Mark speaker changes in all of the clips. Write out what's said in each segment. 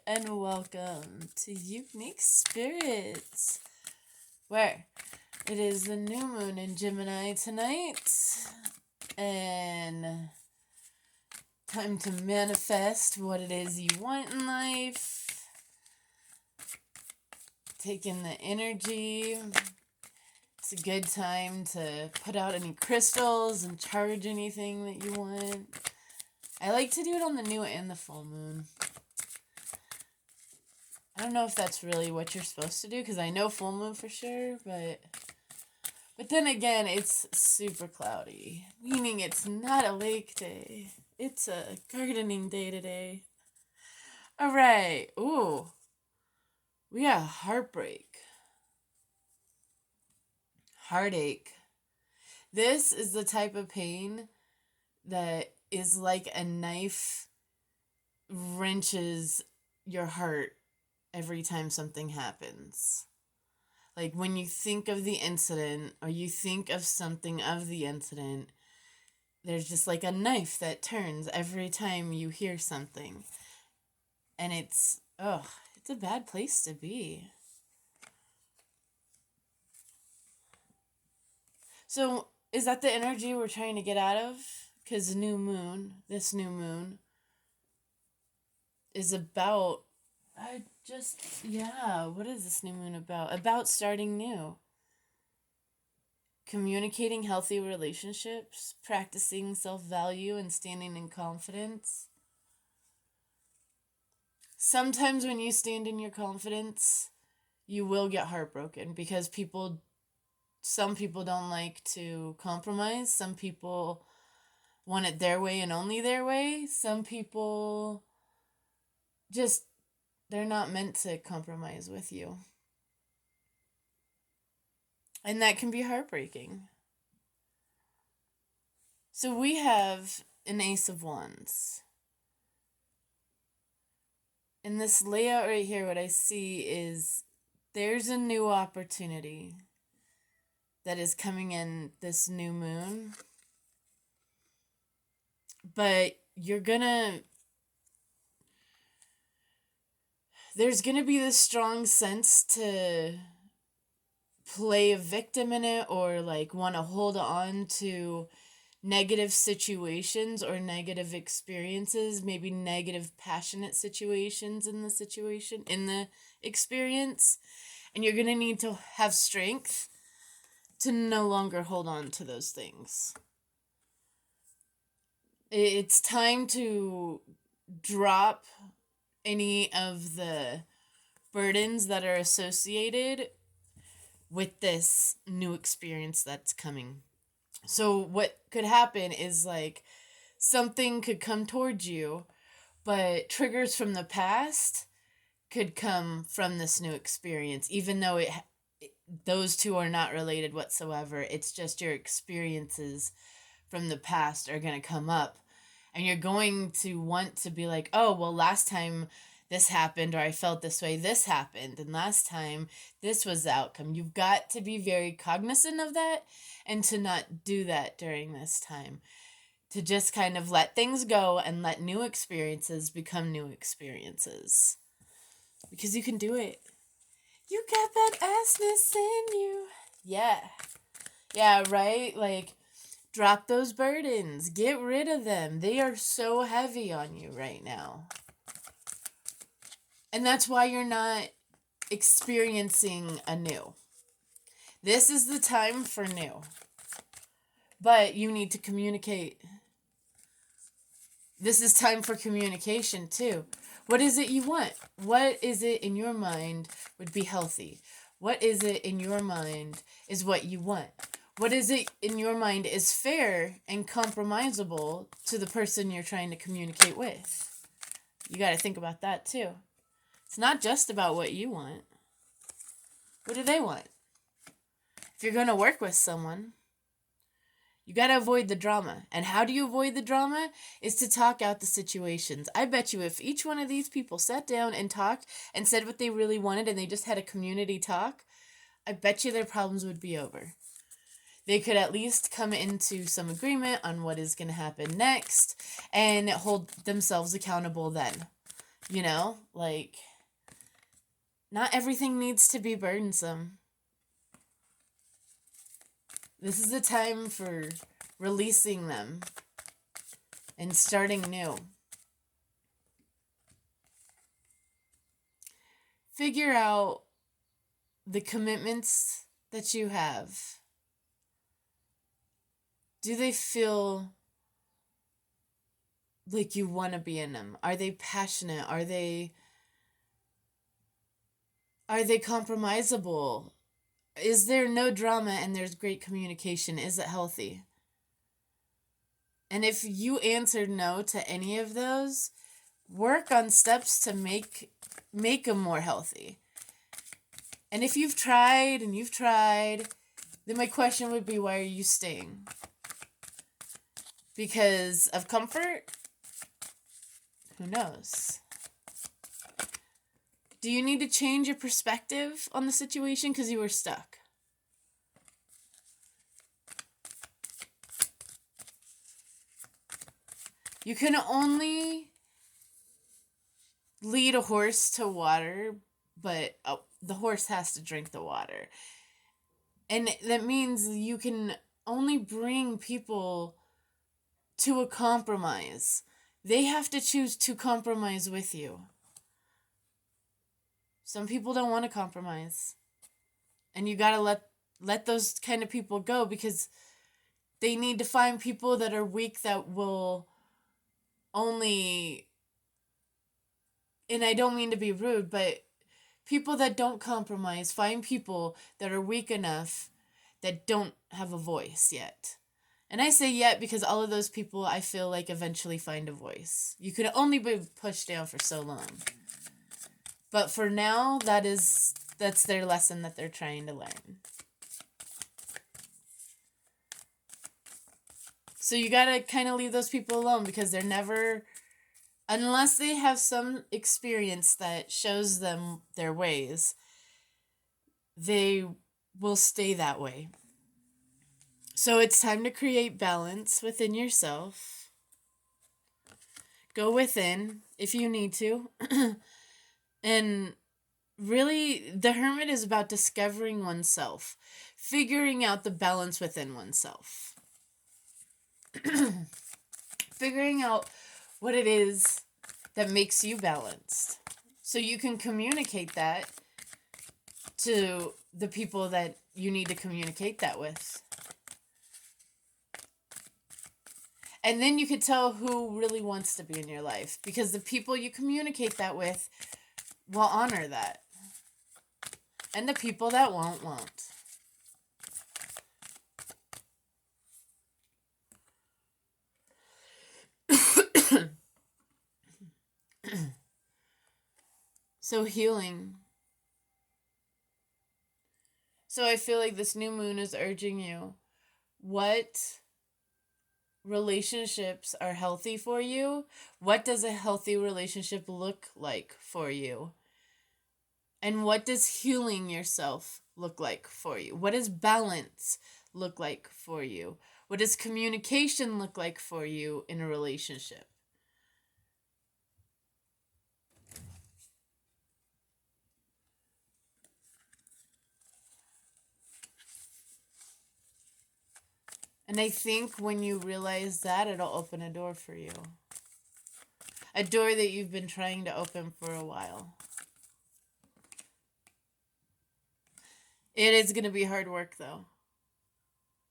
Speaker 1: and welcome to Unique Spirits, where it is the new moon in Gemini tonight, and time to manifest what it is you want in life, take in the energy. It's a good time to put out any crystals and charge anything that you want. I like to do it on the new and the full moon. I don't know if that's really what you're supposed to do, because I know full moon for sure, but then again, it's super cloudy, meaning it's not a lake day. It's a gardening day today. All right. Ooh. We got heartbreak. Heartache. This is the type of pain that is like a knife wrenches your heart every time something happens. Like when you think of the incident or you think of something of the incident, there's just like a knife that turns every time you hear something. And it's a bad place to be. So is that the energy we're trying to get out of? Because this new moon is about, what is this new moon about? About starting new. Communicating healthy relationships, practicing self-value and standing in confidence. Sometimes when you stand in your confidence, you will get heartbroken because some people don't like to compromise. Some people want it their way and only their way. Some people they're not meant to compromise with you. And that can be heartbreaking. So we have an Ace of Wands. In this layout right here, what I see is there's a new opportunity that is coming in this new moon. But there's gonna be this strong sense to play a victim in it, or like want to hold on to negative situations or negative experiences, maybe negative passionate situations in the experience. And you're gonna need to have strength to no longer hold on to those things. It's time to drop any of the burdens that are associated with this new experience that's coming. So what could happen is like something could come towards you, but triggers from the past could come from this new experience, even though those two are not related whatsoever. It's just your experiences from the past are going to come up, and you're going to want to be like, oh, well, last time this happened, or I felt this way, this happened, and last time this was the outcome. You've got to be very cognizant of that and to not do that during this time. To just kind of let things go and let new experiences become new experiences. Because you can do it. You got that assness in you. Yeah. Yeah, right? Like, drop those burdens. Get rid of them. They are so heavy on you right now. And that's why you're not experiencing anew. This is the time for new. But you need to communicate. This is time for communication too. What is it you want? What is it in your mind would be healthy? What is it in your mind is what you want? What is it in your mind is fair and compromisable to the person you're trying to communicate with? You got to think about that too. It's not just about what you want. What do they want? If you're going to work with someone, you got to avoid the drama. And how do you avoid the drama? Is to talk out the situations. I bet you if each one of these people sat down and talked and said what they really wanted and they just had a community talk, I bet you their problems would be over. They could at least come into some agreement on what is going to happen next and hold themselves accountable then. You know, like, not everything needs to be burdensome. This is a time for releasing them and starting new. Figure out the commitments that you have. Do they feel like you want to be in them? Are they passionate? Are they compromisable? Is there no drama and there's great communication? Is it healthy? And if you answered no to any of those, work on steps to make them more healthy. And if you've tried, then my question would be, why are you staying? Because of comfort? Who knows? Do you need to change your perspective on the situation because you were stuck? You can only lead a horse to water, but the horse has to drink the water. And that means you can only bring people to a compromise. They have to choose to compromise with you. Some people don't want to compromise. And you gotta let those kind of people go, because they need to find people that are weak that will only, and I don't mean to be rude, but people that don't compromise, find people that are weak enough that don't have a voice yet. And I say yet because all of those people, I feel like, eventually find a voice. You could only be pushed down for so long. But for now, that's their lesson that they're trying to learn. So you gotta kind of leave those people alone, because they're never, unless they have some experience that shows them their ways, they will stay that way. So it's time to create balance within yourself. Go within if you need to. And really, the Hermit is about discovering oneself, figuring out the balance within oneself. Figuring out what it is that makes you balanced, so you can communicate that to the people that you need to communicate that with. And then you could tell who really wants to be in your life, because the people you communicate that with will honor that. And the people that won't. So healing. So I feel like this new moon is urging you. What relationships are healthy for you? What does a healthy relationship look like for you? And what does healing yourself look like for you? What does balance look like for you? What does communication look like for you in a relationship? And I think when you realize that, it'll open a door for you. A door that you've been trying to open for a while. It is going to be hard work, though.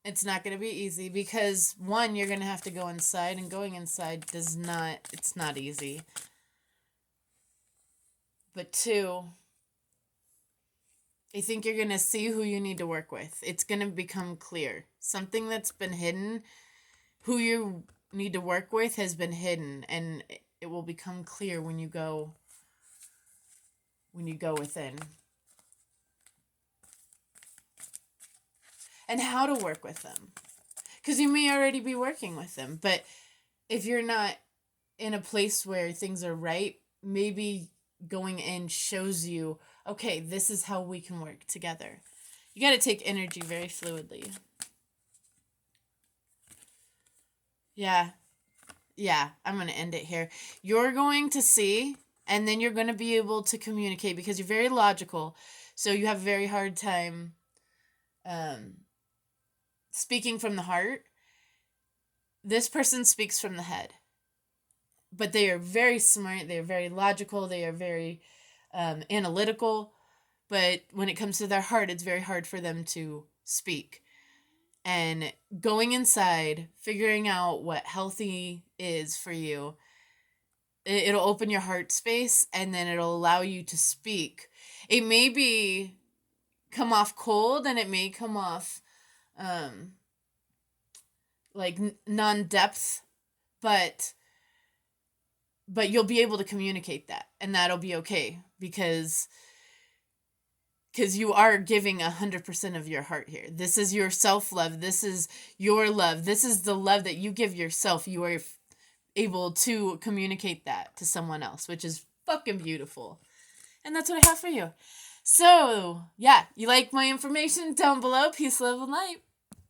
Speaker 1: It's not going to be easy because, one, you're going to have to go inside, and going inside it's not easy. But two, I think you're going to see who you need to work with. It's going to become clear. Something that's been hidden, who you need to work with, has been hidden, and it will become clear when you go within. And how to work with them. Because you may already be working with them, but if you're not in a place where things are right, maybe going in shows you, okay, this is how we can work together. You got to take energy very fluidly. Yeah, I'm going to end it here. You're going to see, And then you're going to be able to communicate because you're very logical. So you have a very hard time speaking from the heart. This person speaks from the head. But they are very smart. They are very logical. They are very analytical. But when it comes to their heart, it's very hard for them to speak. And going inside, figuring out what healthy is for you, it'll open your heart space, and then it'll allow you to speak. It may come off cold, and it may come off like non-depth, but you'll be able to communicate that, and that'll be okay, because you are giving 100% of your heart here. This is your self-love. This is your love. This is the love that you give yourself. You are able to communicate that to someone else, which is fucking beautiful. And that's what I have for you. So, yeah, you like my information? Down below. Peace, love, and light.